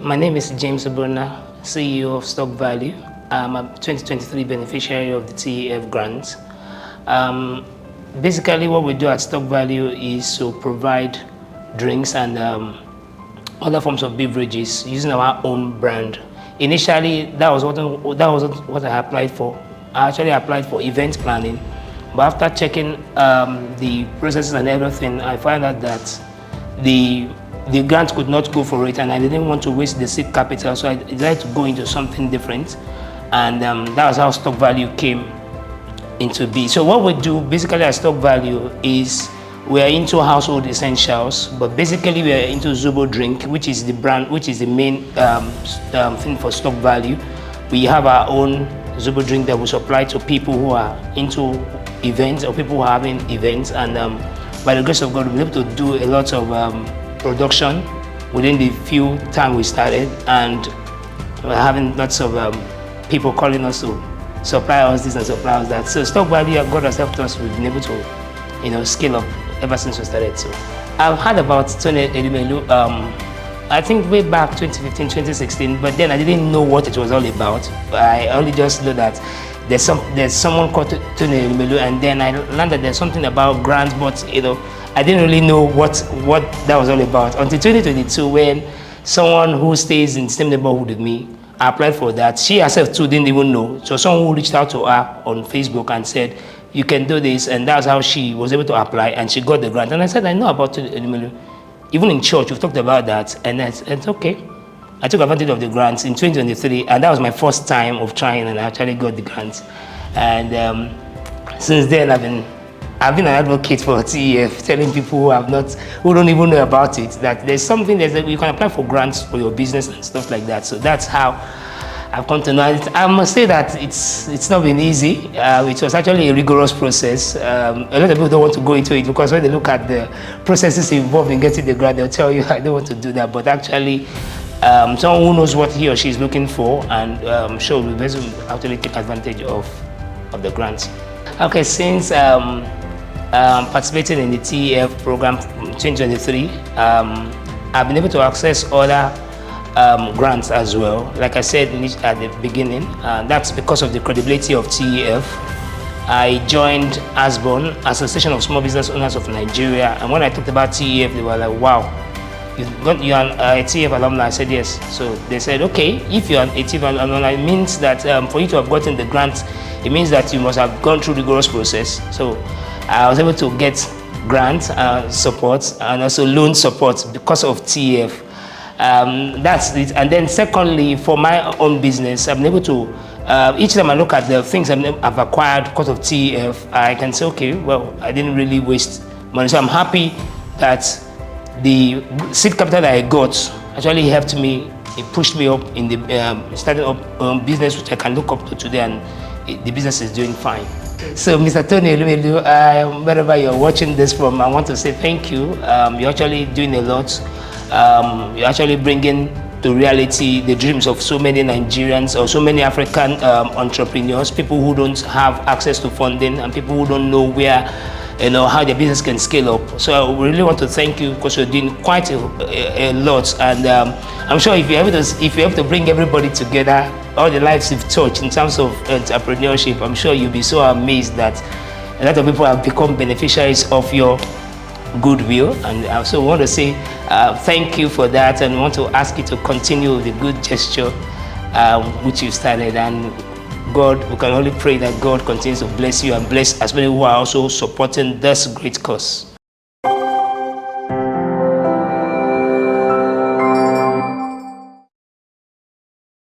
my name is James Obgbonna, CEO of Stock Value. I'm a 2023 beneficiary of the TEF grant. Basically, what we do at Stock Value is to provide drinks and other forms of beverages using our own brand. Initially, that was what I applied for. I actually applied for event planning, but after checking the processes and everything, I found out that the grant could not go for it, and I didn't want to waste the seed capital, so I decided to go into something different, and that was how Stock Value came into be. So what we do basically at Stock Value is we are into household essentials, but basically we are into Zobo drink, which is the brand, which is the main thing for Stock Value. We have our own Zobo drink that we supply to people who are into events or people who are having events, and by the grace of God, we've been able to do a lot of production within the few time we started, and we're having lots of people calling us to supply us this and supply us that. So Stock Value, God has helped us. We've been able to, scale up ever since we started. So I've heard about Tony Elimelu, I think way back 2015, 2016, but then I didn't know what it was all about. I only just know that there's someone called Tony Elimelu, and then I learned that there's something about grants, but I didn't really know what that was all about until 2022, when someone who stays in the same neighborhood with me applied for that. She herself too didn't even know. So someone who reached out to her on Facebook and said, you can do this, and that's how she was able to apply, and she got the grant. And I said, I know about it. Even in church, we've talked about that, and it's okay. I took advantage of the grants in 2023, and that was my first time of trying, and I actually got the grants. And since then, I've been an advocate for TEF, telling people who don't even know about it, that there's something that you can apply for grants for your business and stuff like that. So that's how I've come to know it. I must say that it's not been easy. It was actually a rigorous process. A lot of people don't want to go into it because when they look at the processes involved in getting the grant, they'll tell you, I don't want to do that. But actually, someone who knows what he or she is looking for, and sure, we'll be able to actually take advantage of the grants. Okay, since participating in the TEF program 2023, I've been able to access other grants as well. Like I said at the beginning, that's because of the credibility of TEF. I joined ASBON, Association of Small Business Owners of Nigeria, and when I talked about TEF, they were like, wow, you're a TEF alumni. I said yes. So they said, okay, if you're a TEF alumni, it means that for you to have gotten the grant, it means that you must have gone through the rigorous process. So I was able to get grant support and also loan support because of TEF. That's it. And then secondly, for my own business, I've been able to, each time I look at the things I've acquired because of TEF, I can say, okay, well, I didn't really waste money. So I'm happy that the seed capital that I got actually helped me. It pushed me up in the starting up business, which I can look up to today, and the business is doing fine. So Mr. Tony Elimelu, wherever you're watching this from, I want to say thank you. You're actually doing a lot. You're actually bringing to reality the dreams of so many Nigerians or so many African entrepreneurs, people who don't have access to funding and people who don't know where, how their business can scale up. So I really want to thank you because you're doing quite a lot, and I'm sure if you're able to bring everybody together, all the lives you've touched in terms of entrepreneurship, I'm sure you'll be so amazed that a lot of people have become beneficiaries of your goodwill. And I also want to say thank you for that, and want to ask you to continue the good gesture which you started. And God, we can only pray that God continues to bless you and bless as many who are also supporting this great cause.